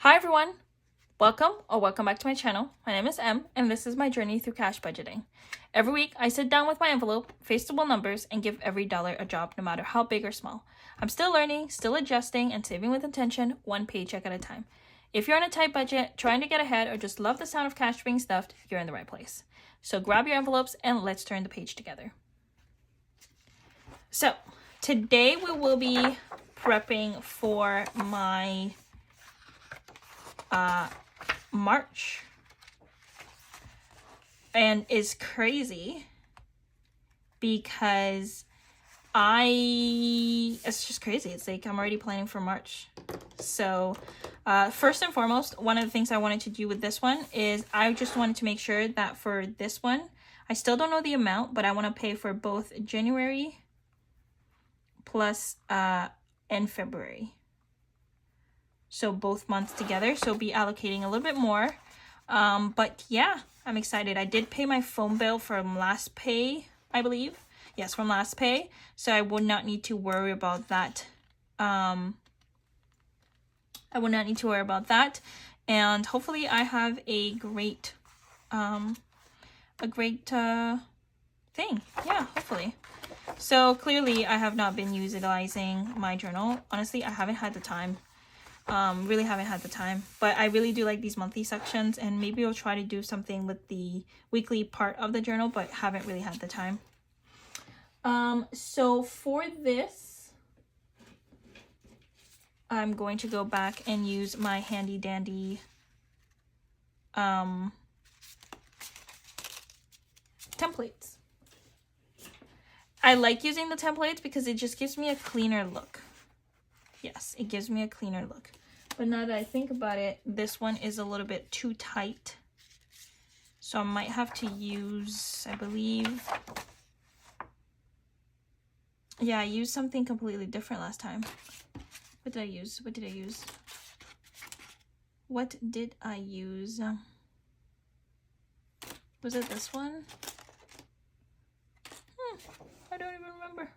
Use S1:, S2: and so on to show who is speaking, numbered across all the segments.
S1: Hi everyone! Welcome back to my channel. My name is Em, and this is my journey through cash budgeting. Every week, I sit down with my envelope, face the wall numbers, and give every dollar a job, no matter how big or small. I'm still learning, still adjusting, and saving with intention, one paycheck at a time. If you're on a tight budget, trying to get ahead, or just love the sound of cash being stuffed, you're in the right place. So grab your envelopes and let's turn the page together. So, today we will be prepping for my March, and it's crazy because it's just crazy. It's like I'm already planning for March. So first and foremost, one of the things I wanted to do with this one is I just wanted to make sure that for this one, I still don't know the amount, but I want to pay for both January plus and February. So both months together, so be allocating a little bit more. But yeah, I'm excited. I did pay my phone bill from last pay, I believe. Yes, from last pay. So I would not need to worry about that. And hopefully I have a great thing. Yeah, hopefully. So clearly I have not been utilizing my journal. Honestly, I haven't had the time. Really haven't had the time, but I really do like these monthly sections, and maybe I'll try to do something with the weekly part of the journal, but haven't really had the time. So for this, I'm going to go back and use my handy dandy templates. I like using the templates because it just gives me a cleaner look. Yes, it gives me a cleaner look. But now that I think about it, this one is a little bit too tight. So I might have to use, I believe... Yeah, I used something completely different last time. What did I use? What did I use? Was it this one? I don't even remember.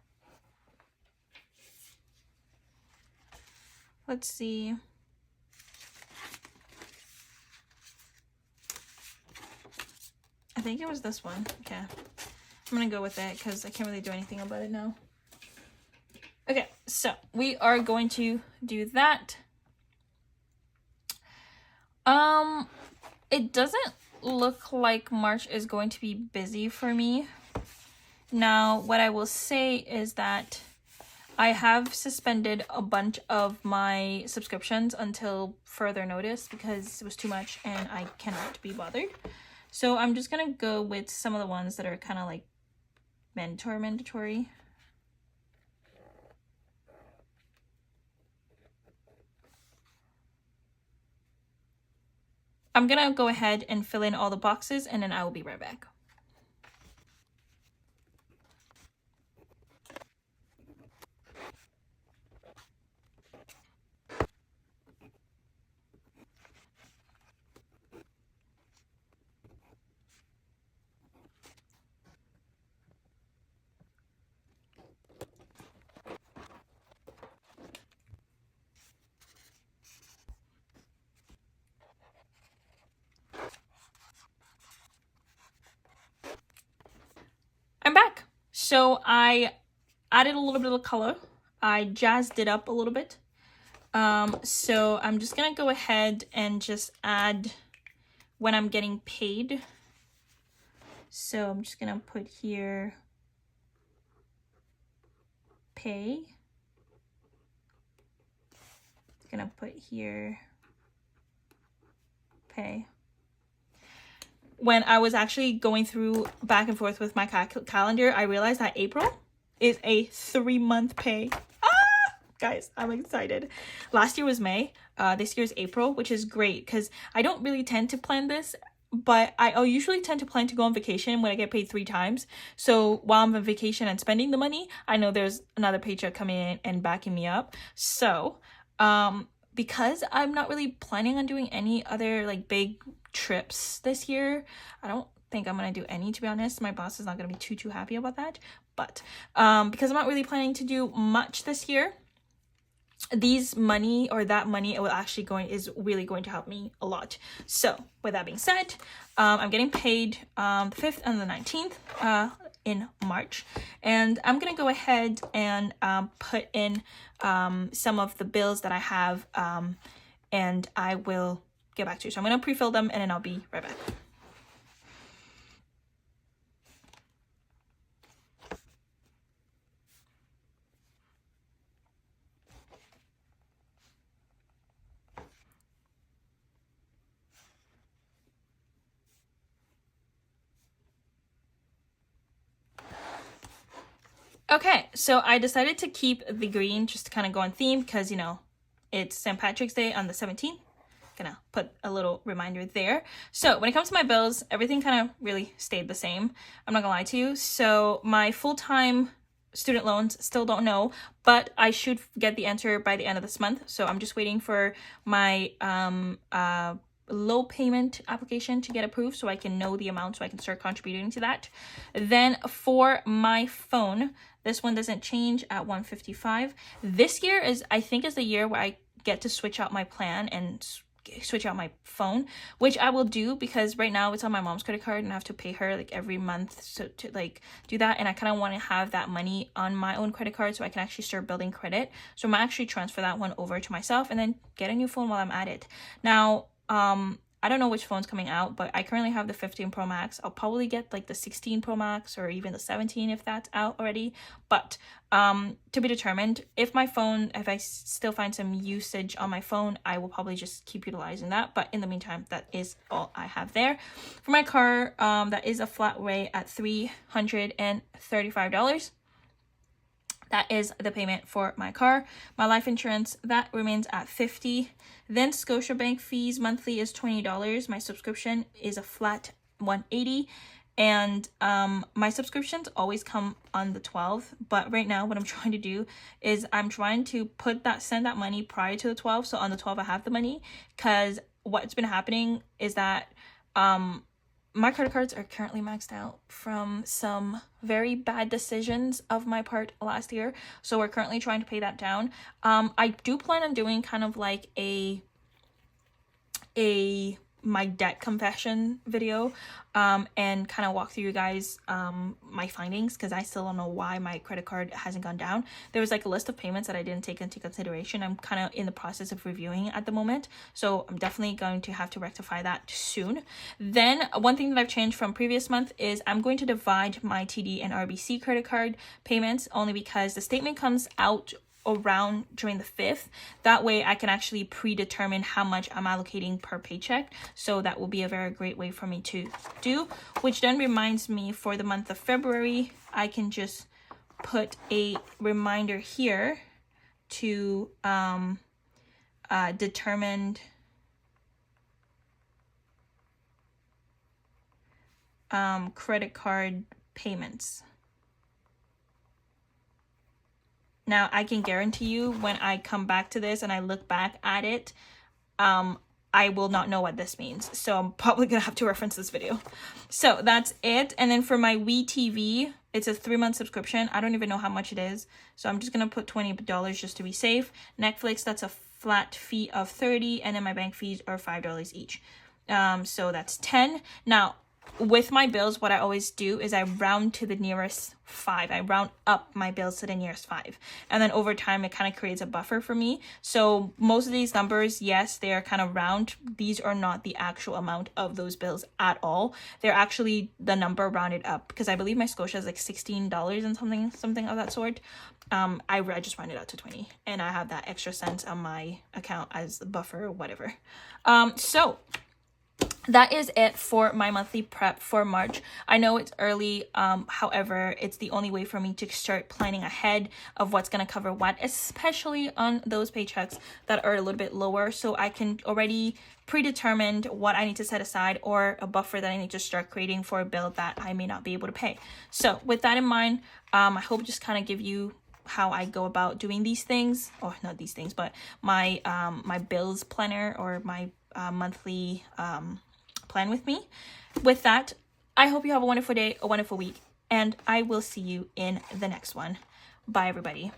S1: Let's see. I think it was this one. Okay. I'm gonna go with it because I can't really do anything about it now. Okay, so we are going to do that. It doesn't look like March is going to be busy for me. Now, what I will say is that I have suspended a bunch of my subscriptions until further notice because it was too much and I cannot be bothered. So I'm just gonna go with some of the ones that are kind of like mandatory. I'm gonna go ahead and fill in all the boxes and then I will be right back. I'm back. So I added a little bit of color. I jazzed it up a little bit. So I'm just gonna go ahead and just add when I'm getting paid. So I'm just gonna put here pay. Gonna put here pay. When I was actually going through back and forth with my calendar, I realized that April is a 3-month pay. Guys, I'm excited. Last year was May. This year is April, which is great because I don't really tend to plan this, but I usually tend to plan to go on vacation when I get paid 3 times. So while I'm on vacation and spending the money, I know there's another paycheck coming in and backing me up. So because I'm not really planning on doing any other like big trips this year, I don't think I'm gonna do any, to be honest. My boss is not gonna be too happy about that. But because I'm not really planning to do much this year, these money or that money it will actually is really going to help me a lot. So with that being said, I'm getting paid the 5th and the 19th in March, and I'm gonna go ahead and put in some of the bills that I have, and I will get back to you. So I'm gonna pre-fill them and then I'll be right back. Okay, so I decided to keep the green just to kind of go on theme because, you know, it's St. Patrick's Day on the 17th. Gonna put a little reminder there. So when it comes to my bills, everything kind of really stayed the same. I'm not gonna lie to you. So my full-time student loans still don't know, but I should get the answer by the end of this month. So I'm just waiting for my low payment application to get approved so I can know the amount so I can start contributing to that. Then for my phone, this one doesn't change at $155. This year I think is the year where I get to switch out my plan and switch out my phone, which I will do because right now it's on my mom's credit card and I have to pay her like every month so to like do that, and I kind of want to have that money on my own credit card so I can actually start building credit. So I'm actually transfer that one over to myself and then get a new phone while I'm at it. Now I don't know which phone's coming out, but I currently have the 15 Pro Max. I'll probably get like the 16 Pro Max or even the 17 if that's out already. But to be determined. If I still find some usage on my phone, I will probably just keep utilizing that. But in the meantime, that is all I have there. For my car, that is a flat rate at $335. That is the payment for my car. My life insurance, that remains at $50. Then Scotiabank fees monthly is $20. My subscription is a flat $180. And my subscriptions always come on the 12th. But right now what I'm trying to do is I'm trying to send that money prior to the 12th. So on the 12th I have the money, because what's been happening is that my credit cards are currently maxed out from some very bad decisions of my part last year. So we're currently trying to pay that down. I do plan on doing kind of like my debt confession video and kind of walk through you guys my findings, because I still don't know why my credit card hasn't gone down. There was like a list of payments that I didn't take into consideration. I'm kind of in the process of reviewing at the moment, so I'm definitely going to have to rectify that soon. Then one thing that I've changed from previous month is I'm going to divide my TD and RBC credit card payments, only because the statement comes out around during the 5th. That way I can actually predetermine how much I'm allocating per paycheck. So that will be a very great way for me to do, which then reminds me for the month of February, I can just put a reminder here to determined credit card payments. Now, I can guarantee you when I come back to this and I look back at it, I will not know what this means. So I'm probably going to have to reference this video. So that's it. And then for my WeTV, it's a 3-month subscription. I don't even know how much it is. So I'm just going to put $20 just to be safe. Netflix, that's a flat fee of $30. And then my bank fees are $5 each. So that's $10. Now, with my bills, what I always do is I round to the nearest 5. I round up my bills to the nearest 5. And then over time, it kind of creates a buffer for me. So most of these numbers, yes, they are kind of round. These are not the actual amount of those bills at all. They're actually the number rounded up, because I believe my Scotia is like $16 and something of that sort. I just rounded out to 20, and I have that extra cents on my account as the buffer or whatever. So that is it for my monthly prep for March. I know it's early, however, it's the only way for me to start planning ahead of what's going to cover what, especially on those paychecks that are a little bit lower, so I can already predetermine what I need to set aside or a buffer that I need to start creating for a bill that I may not be able to pay. So with that in mind, I hope just kind of give you how I go about doing these things, or not these things, but my my bills planner or my monthly plan with me. With that, I hope you have a wonderful day, a wonderful week, and I will see you in the next one. Bye, everybody.